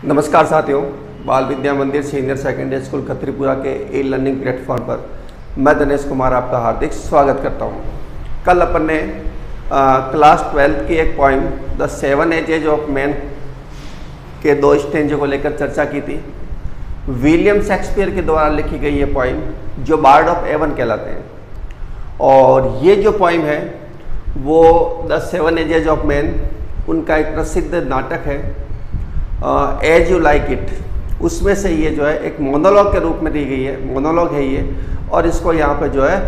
नमस्कार साथियों, बाल विद्या मंदिर सीनियर सेकेंडरी स्कूल खत्रीपुरा के ई लर्निंग प्लेटफॉर्म पर मैं दिनेश कुमार आपका हार्दिक स्वागत करता हूं। कल अपन ने क्लास 12 की एक poem the 7 edges of man के 2 स्टेंजों को लेकर चर्चा की थी। विलियम शेक्सपियर के द्वारा लिखी गई ये पोइम जो बार्ड ऑफ एवन कहलाते हैं, और ये जो पोइम है वो द 7 एजेज ऑफ मैन उनका एक प्रसिद्ध नाटक है एज यू लाइक इट, उसमें से ये जो है एक मोनोलॉग के रूप में दी गई है। मोनोलॉग है ये, और इसको यहाँ पे जो है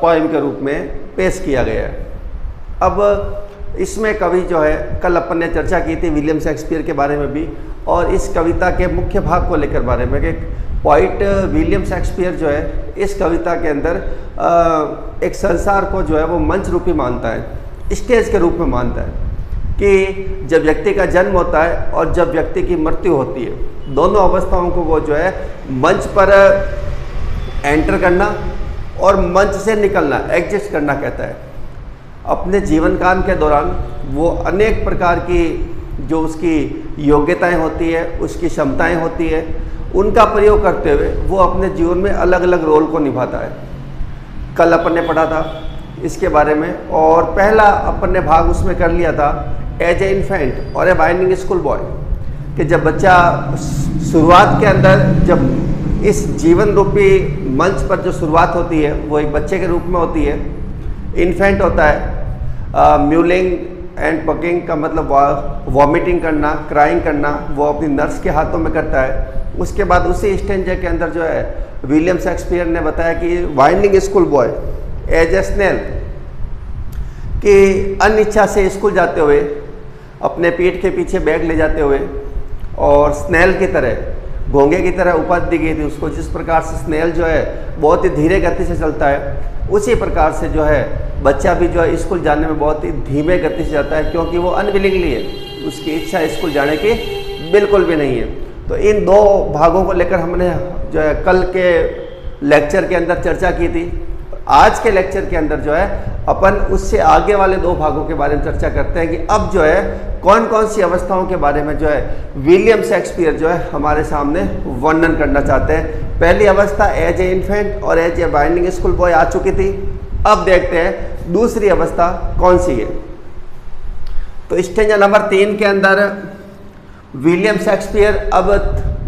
पोइम के रूप में पेश किया गया है। अब इसमें कवि जो है, कल अपन ने चर्चा की थी विलियम शेक्सपियर के बारे में भी, और इस कविता के मुख्य भाग को लेकर बारे में कि पोइट विलियम शेक्सपियर जो है इस कविता के अंदर एक संसार को जो है वो मंच रूपी मानता है, स्टेज के रूप में मानता है कि जब व्यक्ति का जन्म होता है और जब व्यक्ति की मृत्यु होती है, दोनों अवस्थाओं को वो जो है मंच पर एंटर करना और मंच से निकलना, एग्जिस्ट करना कहता है। अपने जीवन काल के दौरान वो अनेक प्रकार की जो उसकी योग्यताएं होती है, उसकी क्षमताएं होती है, उनका प्रयोग करते हुए वो अपने जीवन में अलग अलग रोल को निभाता है। कल अपन ने पढ़ा था इसके बारे में, और पहला अपन ने भाग उसमें कर लिया था एज ए इन्फेंट और ए बाइंडिंग स्कूल बॉय, कि जब बच्चा शुरुआत के अंदर, जब इस जीवन रूपी मंच पर जो शुरुआत होती है वो एक बच्चे के रूप में होती है। इन्फेंट होता है म्यूलिंग एंड पकिंग का मतलब वॉमिटिंग करना, क्राइंग करना, वो अपनी नर्स के हाथों में करता है। उसके बाद उसी स्टेंजे के अंदर जो है विलियम शेक्सपियर ने बताया कि binding school boy as a snail, कि अनिच्छा से स्कूल जाते हुए अपने पीठ के पीछे बैग ले जाते हुए, और स्नेल की तरह, घोंगे की तरह उपाधि दी गई थी उसको। जिस प्रकार से स्नेल जो है बहुत ही धीरे गति से चलता है, उसी प्रकार से जो है बच्चा भी जो है स्कूल जाने में बहुत ही धीमे गति से जाता है, क्योंकि वो अनविलिंगली है, उसकी इच्छा स्कूल जाने की बिल्कुल भी नहीं है। तो इन 2 भागों को लेकर हमने जो है कल के लेक्चर के अंदर चर्चा की थी। आज के लेक्चर के अंदर जो है अपन उससे आगे वाले 2 भागों के बारे में चर्चा करते हैं कि अब जो है कौन कौन सी अवस्थाओं के बारे में जो है विलियम शेक्सपियर जो है हमारे सामने वर्णन करना चाहते हैं। पहली अवस्था एज ए इन्फेंट और as a binding school boy आ चुकी थी। अब देखते हैं दूसरी अवस्था कौन सी है। तो स्टेंजा नंबर 3 के अंदर विलियम शेक्सपियर अब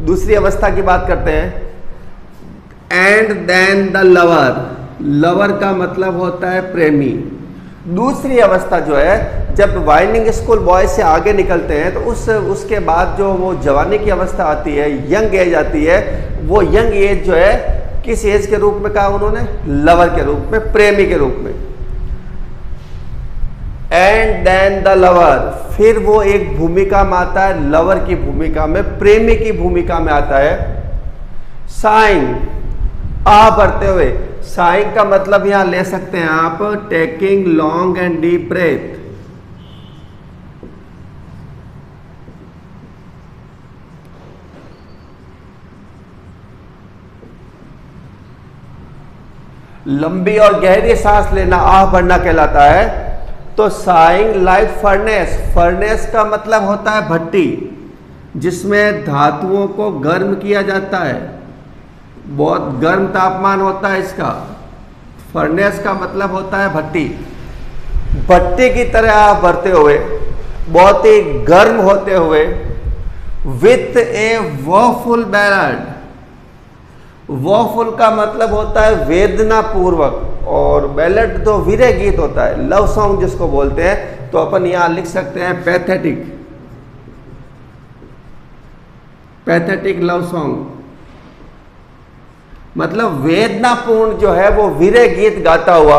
दूसरी अवस्था की बात करते हैं। And then the lover, lover का मतलब होता है प्रेमी। दूसरी अवस्था जो है, जब बाइंडिंग स्कूल बॉय से आगे निकलते हैं तो उसके बाद जो वो जवानी की अवस्था आती है, यंग एज आती है, वो यंग एज जो है किस एज के रूप में कहा उन्होंने? लवर के रूप में, प्रेमी के रूप में। एंड देन द लवर, फिर वो एक भूमिका में आता है, लवर की भूमिका में, प्रेमी की भूमिका में आता है। साइंग, आ बढ़ते हुए, साइंग का मतलब यहां ले सकते हैं आप taking long and deep breath. लंबी और गहरी सांस लेना आह भरना कहलाता है। तो साइंग लाइक फर्नेस, फर्नेस का मतलब होता है भट्टी, जिसमें धातुओं को गर्म किया जाता है, बहुत गर्म तापमान होता है इसका। फर्नेस का मतलब होता है भट्टी। भट्टी की तरह आप बढ़ते हुए, बहुत ही गर्म होते हुए, विथ ए वॉफुल बैलेड, वॉफुल का मतलब होता है वेदना पूर्वक, और बैलेड तो वीरे गीत होता है, लव सॉन्ग जिसको बोलते हैं। तो अपन यहां लिख सकते हैं पैथेटिक, पैथेटिक लव सॉन्ग, मतलब वेदनापूर्ण जो है वो वीरे गीत गाता हुआ,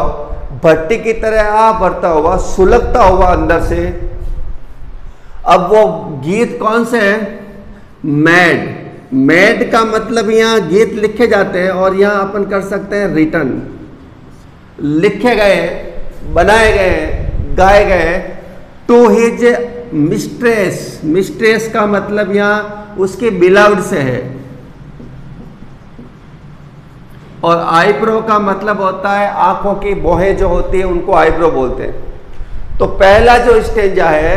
भट्टी की तरह आ बढ़ता हुआ, सुलगता हुआ अंदर से। अब वो गीत कौन से हैं? मैड, मैड का मतलब यहाँ गीत लिखे जाते हैं, और यहाँ अपन कर सकते हैं रिटर्न, लिखे गए, बनाए गए, गाए गए। टू हिज मिस्ट्रेस, मिस्ट्रेस का मतलब यहाँ उसके बिलव्ड से है, और आईब्रो का मतलब होता है आंखों की बोहें जो होती है उनको आईब्रो बोलते हैं। तो पहला जो स्टेंजा है,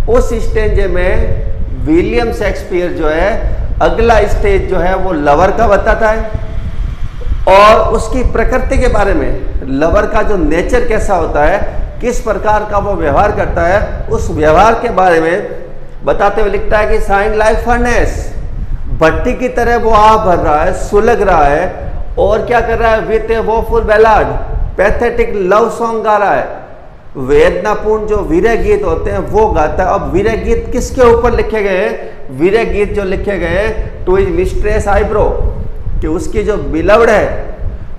उस स्टेंजे में विलियम शेक्सपियर जो है अगला स्टेज जो है वो लवर का बताता है और उसकी प्रकृति के बारे में, लवर का जो नेचर कैसा होता है, किस प्रकार का वो व्यवहार करता है, उस व्यवहार के बारे में बताते हुए लिखता है कि साइन लाइक फर्नेस, भट्टी की तरह वो आग भर रहा है, सुलग रहा है और क्या कर रहा है, with A woeful ballad, pathetic love song गा रहा है, वेदनापूर्ण जो वीरय गीत होते हैं वो गाता है। अब वीरय गीत किसके ऊपर लिखे गए हैं? वीरय गीत जो लिखे गए टू हिज मिस्ट्रेस आईब्रो, कि उसकी जो बिलवड है,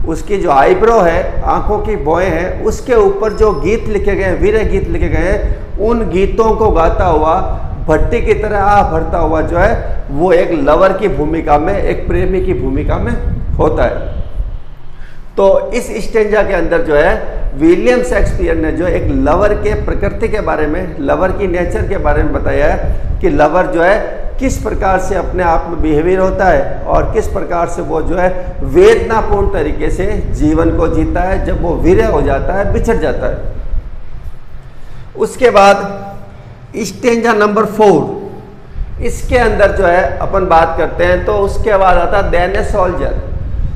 उसकी जो आईब्रो है, आंखों की भौएं हैं, उसके ऊपर जो गीत लिखे गए, वीरय गीत लिखे गए, उन गीतों को गाता हुआ भट्टी की तरह आह भरता हुआ जो है वो एक लवर की भूमिका में, एक प्रेमी की भूमिका में होता है। तो इस स्टेंजा के अंदर जो है विलियम शेक्सपियर ने जो एक लवर के प्रकृति के बारे में, लवर की नेचर के बारे में बताया है कि लवर जो है किस प्रकार से अपने आप में बिहेवियर होता है और किस प्रकार से वो जो है वेदनापूर्ण तरीके से जीवन को जीता है जब वो विरह हो जाता है, बिछड़ जाता है। उसके बाद स्टेंजा नंबर 4, इसके अंदर जो है अपन बात करते हैं तो उसके बाद आता है देन ए सोल्जर।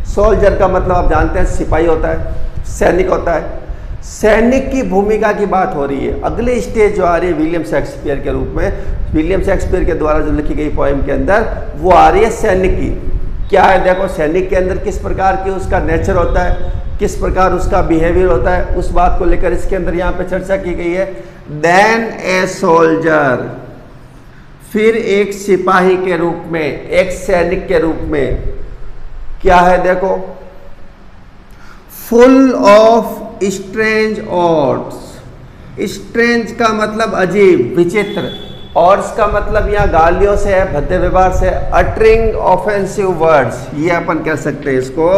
सोल्जर का मतलब आप जानते हैं सिपाही होता है, सैनिक होता है। सैनिक की भूमिका की बात हो रही है। अगली स्टेज जो आ रही है विलियम शेक्सपियर के रूप में, विलियम शेक्सपियर के द्वारा जो लिखी गई पोएम के अंदर, वो आ रही है सैनिक की। क्या है, देखो सैनिक के अंदर किस प्रकार की उसका नेचर होता है, किस प्रकार उसका बिहेवियर होता है, उस बात को लेकर इसके अंदर यहाँ पे चर्चा की गई है। देन ए सोल्जर, फिर एक सिपाही के रूप में, एक सैनिक के रूप में क्या है, देखो full of strange odds. Strange का मतलब अजीब, विचित्र, ऑड्स का मतलब यहाँ गालियों से है, भद्दे व्यवहार से, अटरिंग ऑफेंसिव वर्ड्स, ये अपन कह सकते हैं इसको,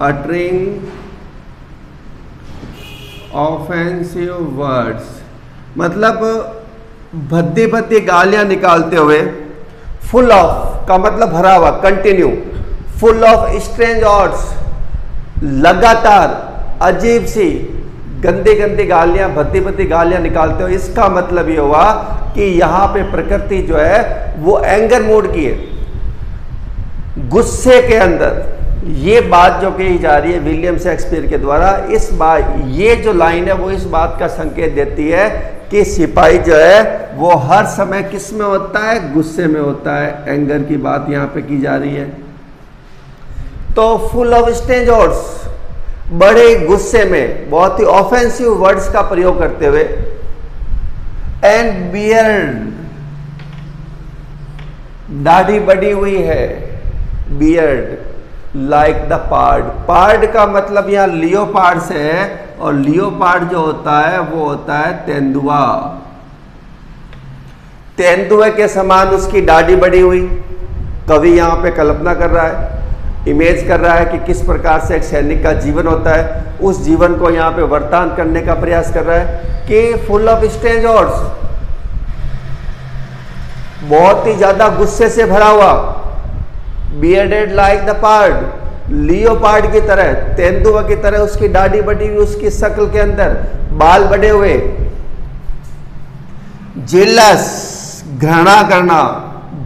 अटरिंग ऑफेंसिव वर्ड्स, मतलब भद्दी भद्दी गालियां निकालते हुए। फुल ऑफ का मतलब भरा हुआ, continue, full of strange odds, लगातार अजीब सी गंदी गंदी गालियां, भद्दी भद्दी गालियां निकालते हो। इसका मतलब ये हुआ कि यहाँ पे प्रकृति जो है वो एंगर मूड की है, गुस्से के अंदर। ये बात जो कही जा रही है विलियम शेक्सपियर के द्वारा, इस बात, ये जो लाइन है वो इस बात का संकेत देती है कि सिपाही जो है वो हर समय किस में होता है, गुस्से में होता है। एंगर की बात यहाँ पे की जा रही है। तो फुल ऑफ स्ट्रेंज ऑड्स, बड़े गुस्से में, बहुत ही ऑफेंसिव वर्ड्स का प्रयोग करते हुए। एंड बियर्ड, दाढ़ी बढ़ी हुई है, बियर्ड लाइक द पार्ड। पार्ड का मतलब यहाँ लियोपार्ड से है और लियोपार्ड जो होता है वो होता है तेंदुआ। तेंदुए के समान उसकी दाढ़ी बढ़ी हुई। कवि यहाँ पे कल्पना कर रहा है, इमेज कर रहा है कि किस प्रकार से एक सैनिक का जीवन होता है, उस जीवन को यहाँ पे वर्तान करने का प्रयास कर रहा है कि फुल ऑफ स्ट्रेंज ऑड्स, बहुत ही ज्यादा गुस्से से भरा हुआ। बियर्डेड लाइक द पार्ड, लियोपार्ड की तरह, तेंदुआ की तरह उसकी दाढ़ी बढ़ी हुई, उसकी शक्ल के अंदर बाल बढ़े हुए। जेलस, घृणा करना,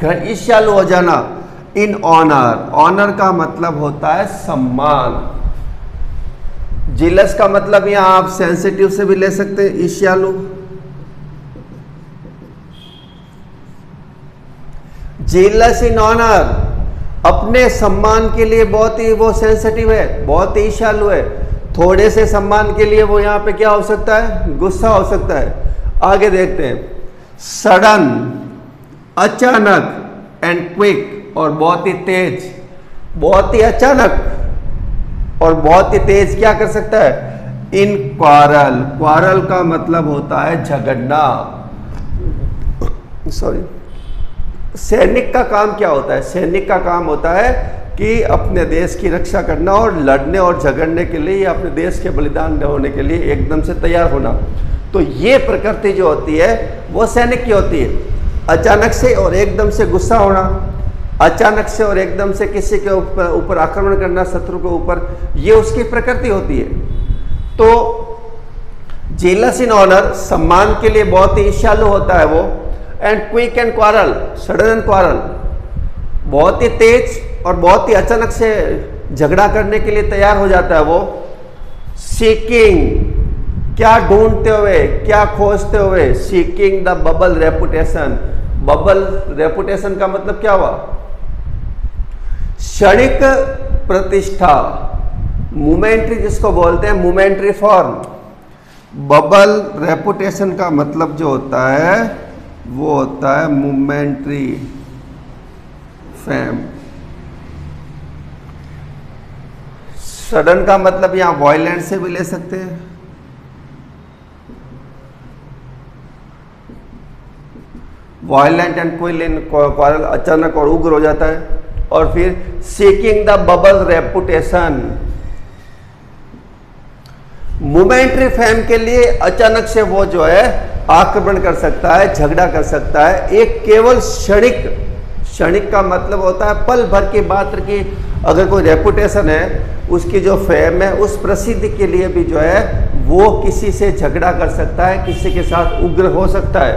ईर्ष्यालु हो जाना। इन ऑनर, ऑनर का मतलब होता है सम्मान। जेलस का मतलब यहां आप सेंसिटिव से भी ले सकते हैं, ईर्ष्यालु। जेलस इन ऑनर, अपने सम्मान के लिए बहुत ही वो सेंसिटिव है, बहुत ही ईर्ष्यालु है। थोड़े से सम्मान के लिए वो यहाँ पे क्या हो सकता है, गुस्सा हो सकता है। आगे देखते हैं। सडन, अचानक, एंड क्विक, और बहुत ही तेज, बहुत ही अचानक और बहुत ही तेज क्या कर सकता है। इन क्वारल, क्वारल का मतलब होता है झगड़ना। सॉरी, सैनिक का काम क्या होता है? सैनिक का काम होता है कि अपने देश की रक्षा करना और लड़ने और झगड़ने के लिए, अपने देश के बलिदान होने के लिए एकदम से तैयार होना। तो ये प्रकृति जो होती है वो सैनिक की होती है। अचानक से और एकदम से गुस्सा होना, अचानक से और एकदम से किसी के ऊपर आक्रमण करना, शत्रु के ऊपर, ये उसकी प्रकृति होती है। तो जेलस इन ऑनर, सम्मान के लिए बहुत ही ईर्ष्यालु होता है वो। And quick and quarrel, sudden and quarrel, बहुत ही तेज और बहुत ही अचानक से झगड़ा करने के लिए तैयार हो जाता है वो। सीकिंग, क्या ढूंढते हुए, क्या खोजते हुए। Seeking the bubble reputation, bubble reputation का मतलब क्या हुआ, क्षणिक प्रतिष्ठा, मोमेंट्री जिसको बोलते हैं, मोमेंट्री फॉर्म। बबल रेपुटेशन का मतलब जो होता है वो होता है मोमेंट्री फेम। सडन का मतलब यहां वायलेंट से भी ले सकते हैं। वायलेंट एंड क्वारल, अचानक और उग्र हो जाता है। और फिर seeking the bubble reputation, momentary fame के लिए अचानक से वो जो है आक्रमण कर सकता है, झगड़ा कर सकता है। एक केवल क्षणिक का मतलब होता है पल भर की मात्र की, अगर कोई रेपुटेशन है, उसकी जो फेम है, उस प्रसिद्धि के लिए भी जो है वो किसी से झगड़ा कर सकता है, किसी के साथ उग्र हो सकता है।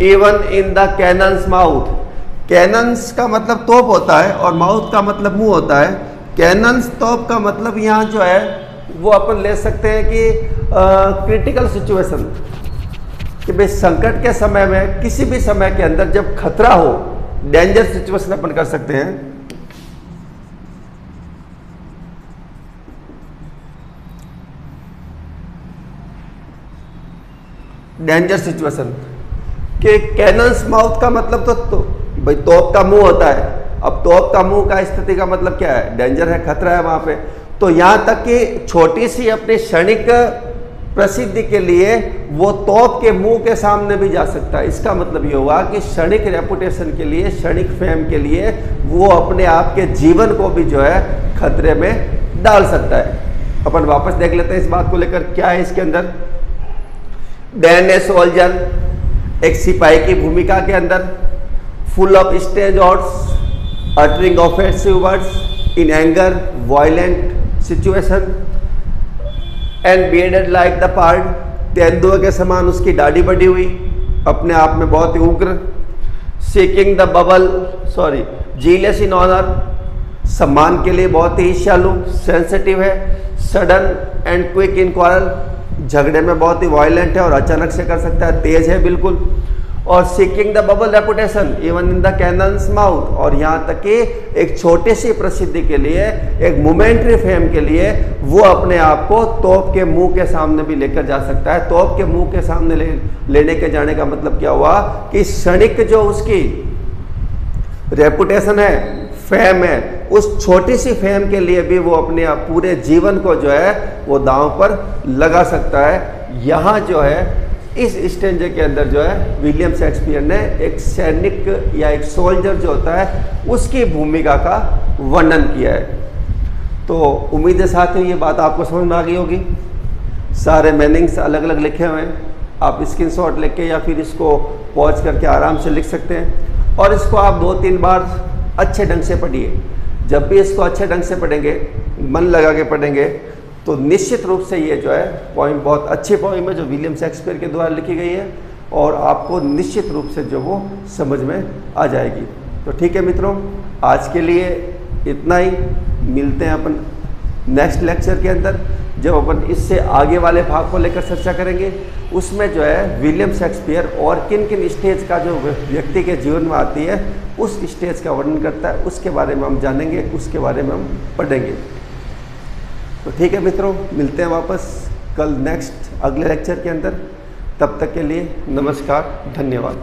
Even in the cannons mouth, cannons का मतलब तोप होता है और माउथ का मतलब मुंह होता है। कैनन्स तोप का मतलब यहाँ जो है वो अपन ले सकते हैं कि क्रिटिकल सिचुएशन, कि भाई संकट के समय में, किसी भी समय के अंदर जब खतरा हो, डेंजर सिचुएशन अपन कर सकते हैं। डेंजर सिचुएशन कि कैनन्स माउथ का मतलब तो भाई तोप का मुंह होता है। अब तोप का मुंह का स्थिति का मतलब क्या है, डेंजर है, खतरा है वहां पे। तो यहां तक कि छोटी सी अपनी क्षणिक प्रसिद्धि के लिए वो तोप के मुंह के सामने भी जा सकता है। इसका मतलब ये हुआ कि क्षणिक रेपुटेशन के लिए, क्षणिक फेम के लिए वो अपने आप के जीवन को भी जो है खतरे में डाल सकता है। अपन वापस देख लेते हैं इस बात को लेकर क्या है इसके अंदर। देन ए सोल्जर, एक सिपाही की भूमिका के अंदर, full of stage oaths, uttering offensive words in anger, violent situation, and bearded like the pard, तेंदुए के समान उसकी दाढ़ी बढ़ी हुई, अपने आप में बहुत ही उग्र। Seeking the bubble, jealous in honour, सम्मान के लिए बहुत ही ईर्ष्यालु, सेंसिटिव है। Sudden and quick in quarrel, झगड़े में बहुत ही वायलेंट है और अचानक से कर सकता है, तेज है बिल्कुल। और seeking the bubble reputation even in the cannons mouth, और यहाँ तक कि एक छोटी सी प्रसिद्धि के लिए, एक मोमेंट्री फेम के लिए वो अपने आप को तोप के मुंह के सामने भी लेकर जा सकता है। तोप के मुंह के सामने लेने के जाने का मतलब क्या हुआ कि क्षणिक जो उसकी रेपुटेशन है, फेम है, उस छोटी सी फेम के लिए भी वो अपने पूरे जीवन को जो है वो दांव पर लगा सकता है। यहाँ जो है इस स्टेंजे के अंदर जो है विलियम शेक्सपियर ने एक सैनिक या एक सोल्जर जो होता है उसकी भूमिका का वर्णन किया है। तो उम्मीद है साथियों ये बात आपको समझ में आ गई होगी। सारे मीनिंग्स अलग अलग लिखे हुए हैं, आप स्क्रीनशॉट लेके या फिर इसको पॉज करके आराम से लिख सकते हैं और इसको आप 2-3 बार अच्छे ढंग से पढ़िए। जब भी इसको अच्छे ढंग से पढ़ेंगे, मन लगा के पढ़ेंगे, तो निश्चित रूप से ये जो है पॉइंट बहुत अच्छी पॉइंट है जो विलियम शेक्सपियर के द्वारा लिखी गई है और आपको निश्चित रूप से जो वो समझ में आ जाएगी। तो ठीक है मित्रों, आज के लिए इतना ही। मिलते हैं अपन नेक्स्ट लेक्चर के अंदर जब अपन इससे आगे वाले भाग को लेकर चर्चा करेंगे। उसमें जो है विलियम शेक्सपियर और किन किन स्टेज का जो व्यक्ति के जीवन में आती है उस स्टेज का वर्णन करता है, उसके बारे में हम जानेंगे, उसके बारे में हम पढ़ेंगे। तो ठीक है मित्रों, मिलते हैं वापस कल नेक्स्ट अगले लेक्चर के अंदर। तब तक के लिए नमस्कार, धन्यवाद।